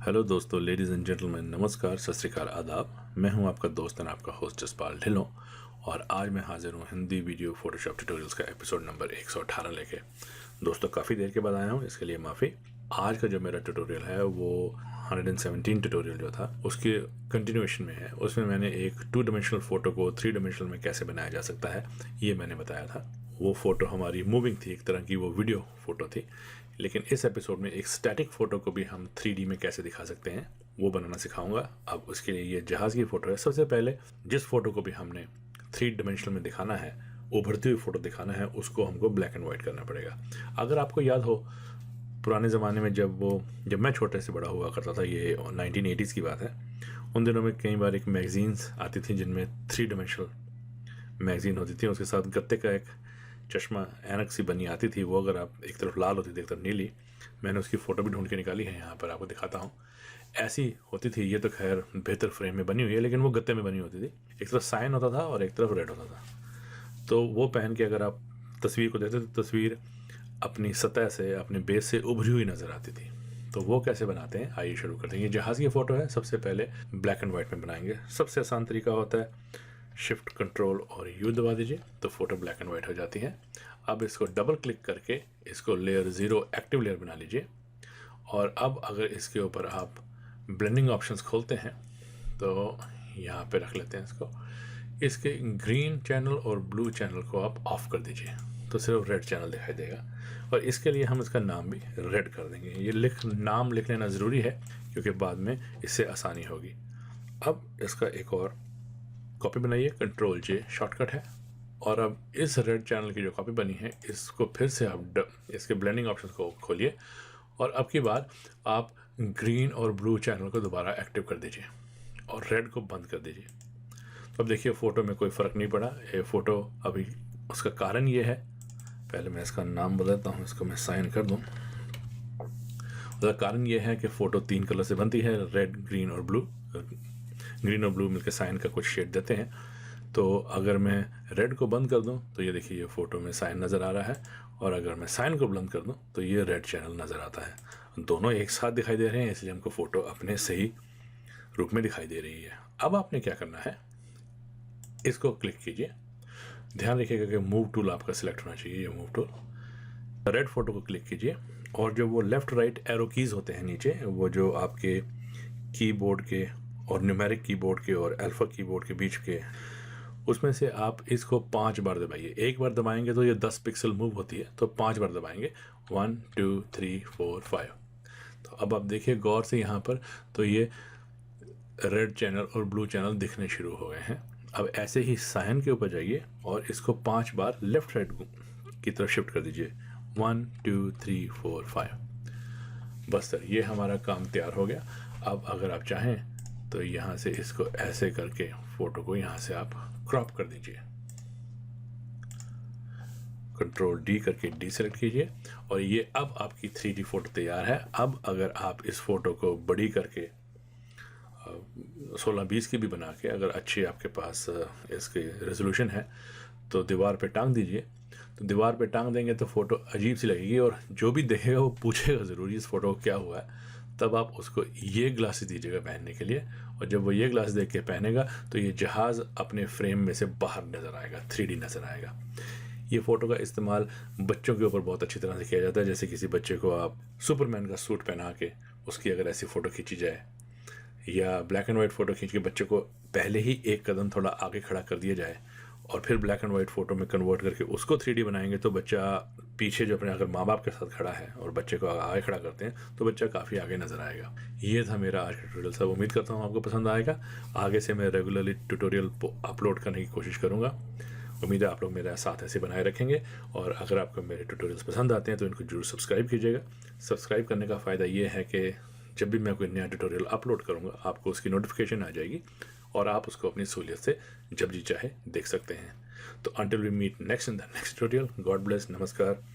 Hello दोस्तों, ladies and gentleman, नमस्कार, सत श्री अकाल, आदाब। मैं हूं आपका दोस्त और आपका होस्ट जसपाल ढिल्लों और आज मैं हाजिर हूं हिंदी वीडियो फोटोशॉप ट्यूटोरियल्स का एपिसोड नंबर 118 लेके। दोस्तों, काफ़ी देर के बाद आया हूं, इसके लिए माफ़ी। आज का जो मेरा ट्यूटोरियल है वो 117 ट्यूटोरियल जो था उसके कंटिन्यूएशन में है। उसमें मैंने एक 2 डायमेंशनल फ़ोटो को 3 डायमेंशनल में कैसे बनाया जा सकता है ये मैंने बताया था। वो फ़ोटो हमारी मूविंग थी, एक तरह की वो वीडियो फ़ोटो थी। लेकिन इस एपिसोड में एक स्टैटिक फ़ोटो को भी हम 3D में कैसे दिखा सकते हैं वो बनाना सिखाऊंगा। अब उसके लिए ये जहाज़ की फ़ोटो है। सबसे पहले जिस फ़ोटो को भी हमने 3 डायमेंशनल में दिखाना है, उभरती हुई फ़ोटो दिखाना है, उसको हमको ब्लैक एंड वाइट करना पड़ेगा। अगर आपको याद हो, पुराने ज़माने में जब मैं छोटे से बड़ा हुआ करता था, ये 1980s की बात है, उन दिनों में कई बार एक मैगज़ीन्स आती थी जिनमें 3 डायमेंशनल मैगज़ीन होती थी। उसके साथ गत्ते का एक चश्मा, ऐनक सी बनी आती थी। वो अगर आप एक तरफ लाल होती थी, एक तरफ नीली। मैंने उसकी फ़ोटो भी ढूंढ के निकाली है, यहाँ पर आपको दिखाता हूँ। ऐसी होती थी। ये तो खैर बेहतर फ्रेम में बनी हुई है, लेकिन वो गत्ते में बनी होती थी। एक तरफ साइन होता था और एक तरफ रेड होता था। तो वो पहन के अगर आप तस्वीर को देखते तो तस्वीर अपनी सतह से, अपने बेस से उभरी हुई नज़र आती थी। तो वो कैसे बनाते हैं, आइए शुरू करते हैं। ये जहाज़ की फ़ोटो है। सबसे पहले ब्लैक एंड वाइट में बनाएंगे। सबसे आसान तरीका होता है शिफ्ट कंट्रोल और यू दबा दीजिए तो फ़ोटो ब्लैक एंड वाइट हो जाती है। अब इसको डबल क्लिक करके इसको लेयर 0 एक्टिव लेयर बना लीजिए। और अब अगर इसके ऊपर आप ब्लेंडिंग ऑप्शंस खोलते हैं तो यहाँ पे रख लेते हैं इसको। इसके ग्रीन चैनल और ब्लू चैनल को आप ऑफ कर दीजिए तो सिर्फ रेड चैनल दिखाई देगा। और इसके लिए हम इसका नाम भी रेड कर देंगे। ये नाम लिख लेना ज़रूरी है क्योंकि बाद में इससे आसानी होगी। अब इसका एक और कॉपी बनाइए, कंट्रोल जे शॉर्टकट है। और अब इस रेड चैनल की जो कॉपी बनी है इसको फिर से आप इसके ब्लेंडिंग ऑप्शन को खोलिए और अब की बार आप ग्रीन और ब्लू चैनल को दोबारा एक्टिव कर दीजिए और रेड को बंद कर दीजिए। तो अब देखिए फ़ोटो में कोई फ़र्क नहीं पड़ा। ये फ़ोटो अभी, उसका कारण ये है, पहले मैं इसका नाम बदलता हूँ, इसको मैं साइन कर दूँ। उसका कारण ये है कि फ़ोटो 3 कलर से बनती है, रेड, ग्रीन और ब्लू। ग्रीन और ब्लू मिलकर साइन का कुछ शेड देते हैं। तो अगर मैं रेड को बंद कर दूं तो ये देखिए ये फ़ोटो में साइन नज़र आ रहा है, और अगर मैं साइन को बंद कर दूं तो ये रेड चैनल नज़र आता है। दोनों एक साथ दिखाई दे रहे हैं, इसलिए हमको फ़ोटो अपने सही रूप में दिखाई दे रही है। अब आपने क्या करना है, इसको क्लिक कीजिए। ध्यान रखिएगा कि मूव टूल आपका सिलेक्ट होना चाहिए, ये मूव टूल। रेड फ़ोटो को क्लिक कीजिए और जो वो लेफ़्ट राइट एरो कीज़ होते हैं नीचे, वो जो आपके कीबोर्ड के और न्यूमेरिक कीबोर्ड के और अल्फ़ा कीबोर्ड के बीच के, उसमें से आप इसको 5 बार दबाइए। एक बार दबाएंगे तो ये 10 पिक्सल मूव होती है, तो 5 बार दबाएंगे। 1 2 3 4 5। तो अब आप देखिए गौर से यहाँ पर, तो ये रेड चैनल और ब्लू चैनल दिखने शुरू हो गए हैं। अब ऐसे ही साइन के ऊपर जाइए और इसको 5 बार लेफ्ट साइड की तरफ शिफ्ट कर दीजिए। 1 2 3 4 5। बस सर, ये हमारा काम तैयार हो गया। अब अगर आप चाहें तो यहाँ से इसको ऐसे करके फ़ोटो को यहाँ से आप क्रॉप कर दीजिए। कंट्रोल डी करके डी सेलेक्ट कीजिए और ये अब आपकी 3D फ़ोटो तैयार है। अब अगर आप इस फ़ोटो को बड़ी करके 16:20 की भी बना के, अगर अच्छी आपके पास इसकी रेजोल्यूशन है, तो दीवार पे टांग दीजिए। तो दीवार पे टांग देंगे तो फ़ोटो अजीब सी लगेगी और जो भी देखेगा वो पूछेगा ज़रूरी इस फ़ोटो को क्या हुआ है। तब आप उसको ये ग्लासेस दीजिएगा पहनने के लिए, और जब वो ये ग्लास देख के पहनेगा तो ये जहाज़ अपने फ्रेम में से बाहर नज़र आएगा, 3D नज़र आएगा। ये फ़ोटो का इस्तेमाल बच्चों के ऊपर बहुत अच्छी तरह से किया जाता है। जैसे किसी बच्चे को आप सुपरमैन का सूट पहना के उसकी अगर ऐसी फ़ोटो खींची जाए, या ब्लैक एंड वाइट फ़ोटो खींच के बच्चे को पहले ही एक कदम थोड़ा आगे खड़ा कर दिया जाए और फिर ब्लैक एंड वाइट फ़ोटो में कन्वर्ट करके उसको 3D बनाएंगे, तो बच्चा पीछे जो अपने अगर माँ बाप के साथ खड़ा है और बच्चे को आगे खड़ा करते हैं तो बच्चा काफ़ी आगे नज़र आएगा। ये था मेरा आज का ट्यूटोरियल। सब उम्मीद करता हूँ आपको पसंद आएगा। आगे से मैं रेगुलरली ट्यूटोरियल अपलोड करने की कोशिश करूँगा। उम्मीद है आप लोग मेरा साथ ऐसे बनाए रखेंगे। और अगर आपको मेरे ट्यूटोरियल्स पसंद आते हैं तो इनको जरूर सब्सक्राइब कीजिएगा। सब्सक्राइब करने का फ़ायदा ये है कि जब भी मैं कोई नया ट्यूटोरियल अपलोड करूँगा आपको उसकी नोटिफिकेशन आ जाएगी और आप उसको अपनी सहूलियत से जब जी चाहे देख सकते हैं। तो until we meet next in the next tutorial, God bless, नमस्कार।